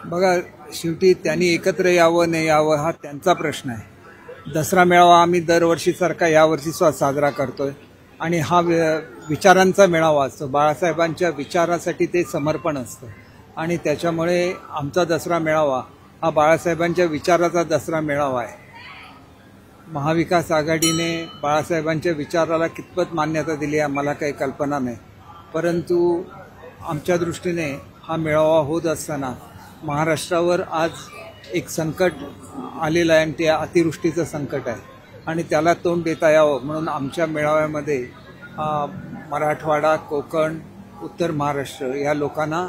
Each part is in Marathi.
बघा, शेवटी त्यांनी एकत्र यावं नाही यावं हा त्यांचा प्रश्न आहे. दसरा मेळावा आम्ही दरवर्षीसारखा यावर्षी साजरा करतोय आणि हा विचारांचा मेळावा असतो. बाळासाहेबांच्या विचारासाठी ते समर्पण असतं आणि त्याच्यामुळे आमचा दसरा मेळावा हा बाळासाहेबांच्या विचाराचा दसरा मेळावा आहे. महाविकास आघाडीने बाळासाहेबांच्या विचाराला कितपत मान्यता दिली आहे मला काही कल्पना नाही, परंतु आमच्या दृष्टीने हा मेळावा होत असताना महाराष्ट्रावर आज एक संकट आलेलं आहे आणि ते अतिवृष्टीचं संकट आहे आणि त्याला तोंड देता यावं म्हणून आमच्या मेळाव्यामध्ये मराठवाडा, कोकण, उत्तर महाराष्ट्र या लोकांना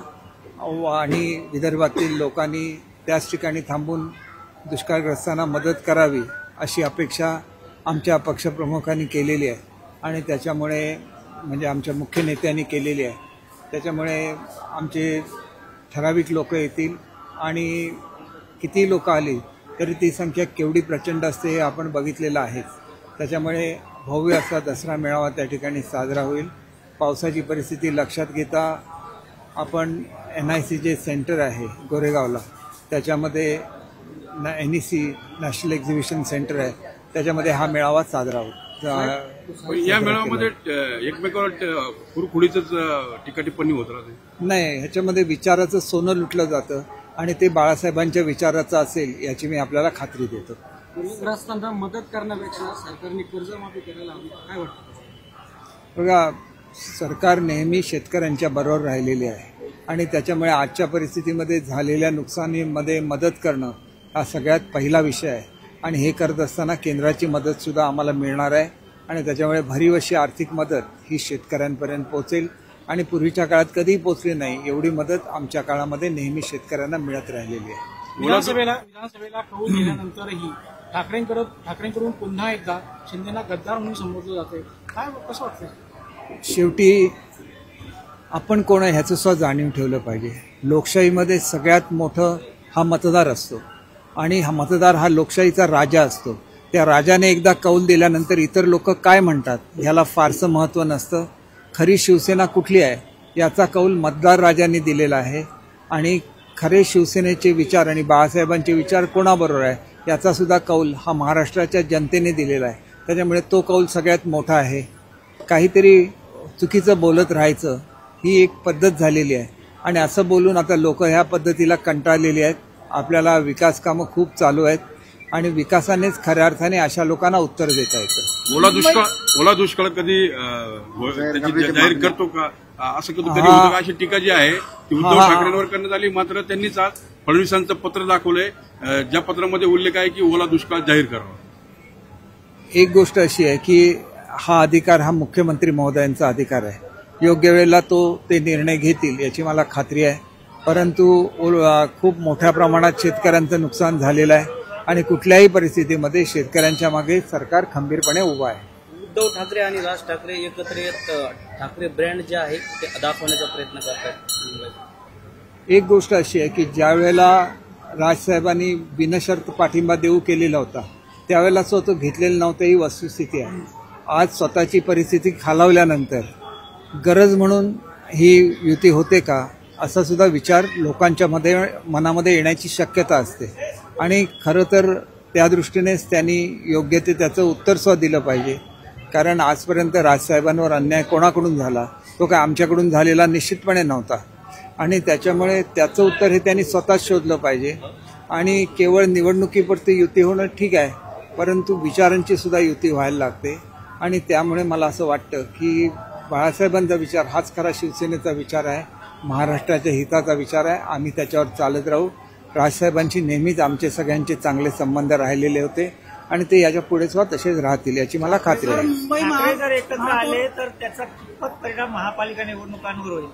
आणि विदर्भातील लोकांनी त्याच ठिकाणी थांबून दुष्काळग्रस्तांना मदत करावी अशी अपेक्षा आमच्या पक्षप्रमुखांनी केलेली आहे आणि त्याच्यामुळे म्हणजे आमच्या मुख्य नेत्यांनी केलेली आहे. त्याच्यामुळे आमचे ठराविक लोक येतील आणि किती लोक आली तरी ती संख्या केवढी प्रचंड असते हे आपण बघितलेलं आहेच. त्याच्यामुळे भव्य असा दसरा मेळावा त्या ठिकाणी साजरा होईल. पावसाची परिस्थिती लक्षात घेता आपण NIC जे सेंटर आहे गोरेगावला त्याच्यामध्ये NEC नॅशनल एक्झिबिशन सेंटर आहे त्याच्यामध्ये हा मेळावा साजरा होईल. या मेळाव्यामध्ये एकमेकावर कुरकुडीच टीका टिप्पणी होत राहते? नाही, ह्याच्यामध्ये विचाराचं सोनं लुटलं जातं आणि ते बाळासाहेबांच्या विचाराचं असेल याची मी आपल्याला खात्री देतो. पूरग्रस्तांना मदत करण्यापेक्षा सरकारने कर्जमाफी करायला हवी, काय वाटतं? बघा, सरकार नेहमी शेतकऱ्यांच्या बरोबर राहिलेली आहे आणि त्याच्यामुळे आजच्या परिस्थितीमध्ये झालेल्या नुकसानीमध्ये मदत करणं हा सगळ्यात पहिला विषय आहे आणि हे करत असताना केंद्राची मदतसुद्धा आम्हाला मिळणार आहे आणि त्याच्यामुळे भरीव अशी आर्थिक मदत ही शेतकऱ्यांपर्यंत पोहोचेल आणि पूर्वीच्या काळात कधीही पोहोचली नाही एवढी मदत आमच्या काळामध्ये नेहमी शेतकऱ्यांना मिळत राहिलेली आहे. विधानसभेला कौल दिल्यानंतरही ठाकरेंकडून पुन्हा एकदा शिंदेना गद्दार म्हणून संबोधलं जाते, काय कसं वाटतं? शेवटी आपण कोण आहे ह्याचं सुद्धा जाणीव ठेवलं पाहिजे. लोकशाहीमध्ये सगळ्यात मोठं हा मतदार असतो आणि हा मतदार हा लोकशाहीचा राजा असतो. त्या राजाने एकदा कौल दिल्यानंतर इतर लोक काय म्हणतात ह्याला फारसं महत्त्व नसतं. खरी शिवसेना कुठली आहे याचा कौल मतदार राजांनी दिलेला आहे आणि खरे शिवसेनेचे विचार आणि बाळासाहेबांचे विचार कोणाबरोबर आहे याचा सुद्धा कौल हा महाराष्ट्राच्या जनतेने दिलेला आहे. त्याच्यामुळे तो कौल सगळ्यात मोठा आहे. काहीतरी चुकीचं बोलत राहायचं ही एक पद्धत झालेली आहे आणि असं बोलून आता लोक ह्या पद्धतीला कंटाळलेली आहेत. आपल्याला विकास कामं खूप चालू आहेत आणि विकासानेच खऱ्या अर्थाने अशा लोकांना उत्तर देता येतं. ओला दुष्काळ कधी त्याची जाहीर करतो का असं कधी होतं का अशी टीका जी आहे ती उद्धव ठाकरेंवर करण्यात आली, मात्र त्यांनीच आज फडणवीसांचं पत्र दाखवलंय ज्या पत्रामध्ये उल्लेख आहे की ओला दुष्काळ जाहीर करावा. एक गोष्ट अशी आहे की हा अधिकार हा मुख्यमंत्री महोदयांचा अधिकार आहे. योग्य वेळेला ते निर्णय घेतील याची मला खात्री आहे, परंतु खूप मोठ्या प्रमाणात शेतकऱ्यांचं नुकसान झालेलं आहे आणि कुठल्याही परिस्थितीमध्ये शेतकऱ्यांच्या मागे सरकार खंबीरपणे उभा आहे. उद्धव ठाकरे आणि राज ठाकरे एकत्र येत ठाकरे ब्रँड जे आहे ते दाखवण्याचा प्रयत्न करतात. एक गोष्ट अशी आहे की ज्या वेळेला राजसाहेबांनी बिनशर्त पाठिंबा देऊ केलेला होता त्यावेळेला तो घेतलेलं नव्हतं ही वस्तुस्थिती आहे. आज स्वतःची परिस्थिती खालावल्यानंतर गरज म्हणून ही युती होते का असा सुद्धा विचार लोकांच्या मनामध्ये येण्याची शक्यता असते आणि खरं तर त्या दृष्टीनेच त्यांनी योग्य ते त्याचं उत्तर सुद्धा दिलं पाहिजे. कारण आजपर्यंत राजसाहेबांवर अन्याय कोणाकडून झाला तो काय आमच्याकडून झालेला निश्चितपणे नव्हता आणि त्याच्यामुळे त्याचं उत्तर हे त्यांनी स्वतःच शोधलं पाहिजे आणि केवळ निवडणुकीपुरती युती होणं ठीक आहे, परंतु विचारांची सुद्धा युती व्हायला लागते आणि त्यामुळे मला असं वाटतं की बाळासाहेबांचा विचार हाच खरा शिवसेनेचा विचार आहे, महाराष्ट्राच्या हिताचा विचार आहे. आम्ही त्याच्यावर चालत राहू. राजसाहेबांशी नेहमीच आमचे सगळ्यांचे चांगले संबंध राहिलेले होते आणि ते याच्या पुढे सुद्धा तसेच राहतील याची मला खात्री आहे. मुंबई जर एकत्र आले तर त्याचा कितपत परिणाम महापालिका निवडणुकांवर होईल?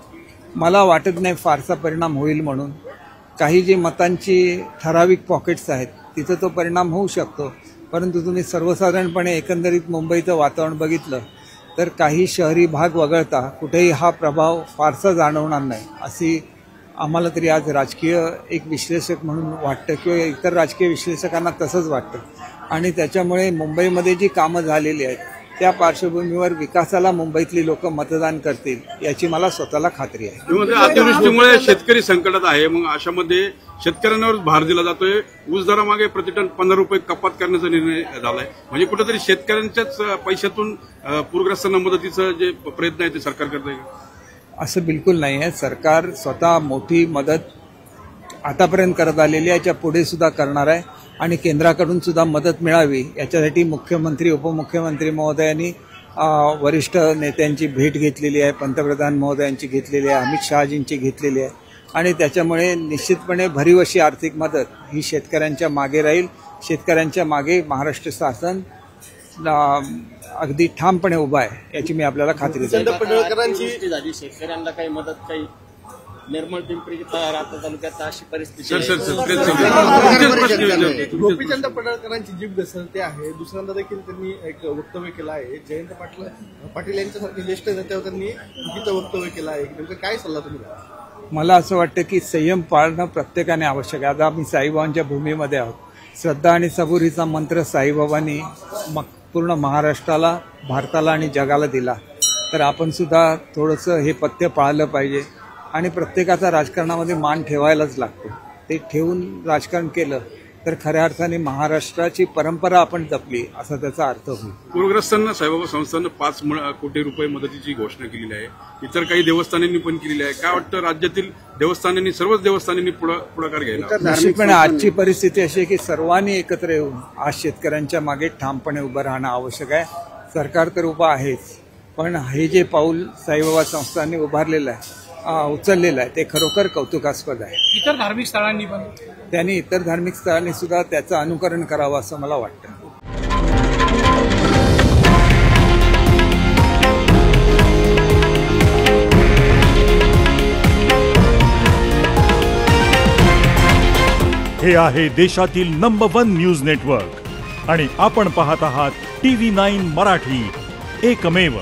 मला वाटत नाही फारसा परिणाम होईल म्हणून. काही जी मतांची ठराविक पॉकेट्स आहेत तिथं तो परिणाम होऊ शकतो, परंतु तुम्ही सर्वसाधारणपणे एकंदरीत मुंबईचं वातावरण बघितलं तर काही शहरी भाग वगळता कुठेही हा प्रभाव फारसा जाणवणार नाही अशी आम्हाला तरी आज राजकीय एक विश्लेषक म्हणून वाटतं किंवा इतर राजकीय विश्लेषकांना तसंच वाटतं आणि त्याच्यामुळे मुंबईमध्ये जी कामं झालेली आहेत त्या पार्श्वभूमीवर विकासाला मुंबईतली लोक मतदान करतील याची मला स्वतःला खात्री आहे. म्हणजे अतिवृष्टीमुळे शेतकरी संकटात आहे, मग अशामध्ये शेतकऱ्यांवर भार दिला जातोय. ऊस दरामागे प्रतिटन 15 रुपये कपात करण्याचा निर्णय झालाय. म्हणजे कुठेतरी शेतकऱ्यांच्याच पैशातून पूरग्रस्तांना मदतीचं जे प्रयत्न आहे ते सरकार करत आहे. असं बिलकुल नाही आहे. सरकार स्वतः मोठी मदत आतापर्यंत करत आलेली आहे, याच्या पुढे सुद्धा करणार आहे आणि केंद्राकडून सुद्धा मदत मिळावी याच्यासाठी मुख्यमंत्री उपमुख्यमंत्री महोदयांनी वरिष्ठ नेत्यांची भेट घेतलेली आहे, पंतप्रधान महोदयांची घेतलेली आहे, अमित शहाजींची घेतलेली आहे आणि त्याच्यामुळे निश्चितपणे भरीव अशी आर्थिक मदत ही शेतकऱ्यांच्या मागे राहील. शेतकऱ्यांच्या मागे महाराष्ट्र शासन अगदी ठामपणे उभा आहे याची मी आपल्याला खात्री देतो. शेतकऱ्यांना काही मदत काही निर्मळ पिंपरी राहता तालुक्यात अशी परिस्थिती गोपीचंद पडळकरांची जीभ घसरते आहे. दुसऱ्यांदा देखील त्यांनी एक वक्तव्य केलं आहे. जयंत पाटील यांच्यासारखे ज्येष्ठ नेत्यावर त्यांनी चुकीचं वक्तव्य केलं आहे. नेमकं काय सल्ला तुम्ही द्याल? मला असं वाटतं की संयम पाळणं प्रत्येकाने आवश्यक आहे. आता आम्ही साईबाबांच्या भूमीमध्ये आहोत. श्रद्धा आणि सबुरीचा मंत्र साईबाबांनी पूर्ण महाराष्ट्राला, भारताला आणि जगाला दिला. तर आपण सुद्धा थोडंसं हे पथ्य पाळलं पाहिजे आणि प्रत्येकाचा राजकारणामध्ये मान ठेवायलाच लागतो. ते ठेवून राजकारण केलं तर खऱ्या अर्थाने महाराष्ट्राची परंपरा आपण जपली असा त्याचा अर्थ होईल. पूरग्रस्तांना साईबाबा संस्थानं 5 कोटी रुपये मदतीची घोषणा केलेली आहे. इतर काही देवस्थानांनी पण केलेली आहे. काय वाटतं, राज्यातील देवस्थानांनी, सर्वच देवस्थानांनी पुढाकार घ्यायला? निश्चितपणे आजची परिस्थिती अशी आहे की सर्वांनी एकत्र येऊन आज शेतकऱ्यांच्या मागे ठामपणे उभं राहणं आवश्यक आहे. सरकार तर उभं आहेच, पण हे जे पाऊल साईबाबा संस्थांनी उभारलेलं आहे, उचललेलं आहे, ते खरोखर कौतुकास्पद आहे. इतर धार्मिक स्थळांनी पण त्यांनी इतर धार्मिक स्थळांनी सुद्धा त्याचं अनुकरण करावं असं मला वाटतं. हे आहे देशातील नंबर 1 न्यूज नेटवर्क आणि आपण पाहत आहात TV9 मराठी, एकमेव.